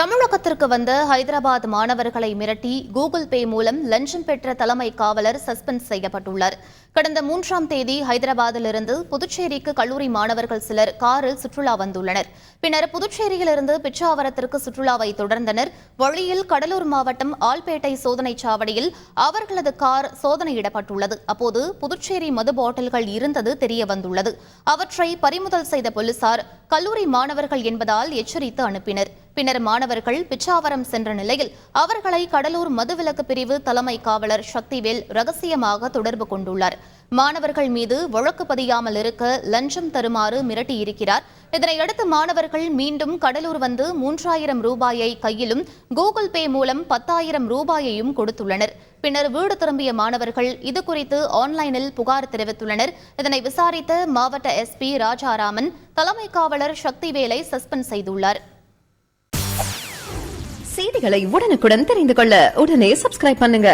தமிழகத்திற்கு வந்த ஹைதராபாத் மாணவர்களை மிரட்டி கூகுள் பே மூலம் லஞ்சம் பெற்ற தலைமை காவலர் சஸ்பெண்ட் செய்யப்பட்டுள்ளார். கடந்த 3ஆம் தேதி ஹைதராபாத்திலிருந்து புதுச்சேரிக்கு கல்லூரி மாணவர்கள் சிலர் காரில் சுற்றுலா வந்துள்ளனர். பின்னர் புதுச்சேரியிலிருந்து பிச்சாவரத்திற்கு சுற்றுலாவை தொடர்ந்தனர். வழியில் கடலூர் மாவட்டம் ஆல்பேட்டை சோதனைச் சாவடியில் அவர்களது கார் சோதனையிடப்பட்டுள்ளது. அப்போது புதுச்சேரி மது பாட்டில்கள் இருந்தது தெரியவந்துள்ளது. அவற்றை பறிமுதல் செய்த போலீசார் கல்லூரி மாணவர்கள் என்பதால் எச்சரித்து அனுப்பினர். பின்னர் மாணவர்கள் பிச்சாவரம் சென்ற நிலையில் அவர்களை கடலூர் மதுவிலக்கு பிரிவு தலைமை காவலர் சக்திவேல் ரகசியமாக தொடர்பு கொண்டுள்ளார். மாணவர்கள் மீது வழக்கு பதியாமல் இருக்க லஞ்சம் தருமாறு மிரட்டியிருக்கிறார். இதனையடுத்து மாணவர்கள் மீண்டும் கடலூர் வந்து 3000 ரூபாயை கையிலும் கூகுள் பே மூலம் 10,000 ரூபாயையும் கொடுத்துள்ளனர். பின்னர் வீடு திரும்பிய மாணவர்கள் இதுகுறித்து ஆன்லைனில் புகார் தெரிவித்துள்ளனர். இதனை விசாரித்த மாவட்ட எஸ்பி ராஜாராமன் தலைமை காவலர் சக்திவேலை சஸ்பெண்ட் செய்துள்ளார். செய்திகளை உடனுக்குடன் தெரிந்து கொள்ள உடனே சப்ஸ்கிரைப் பண்ணுங்க.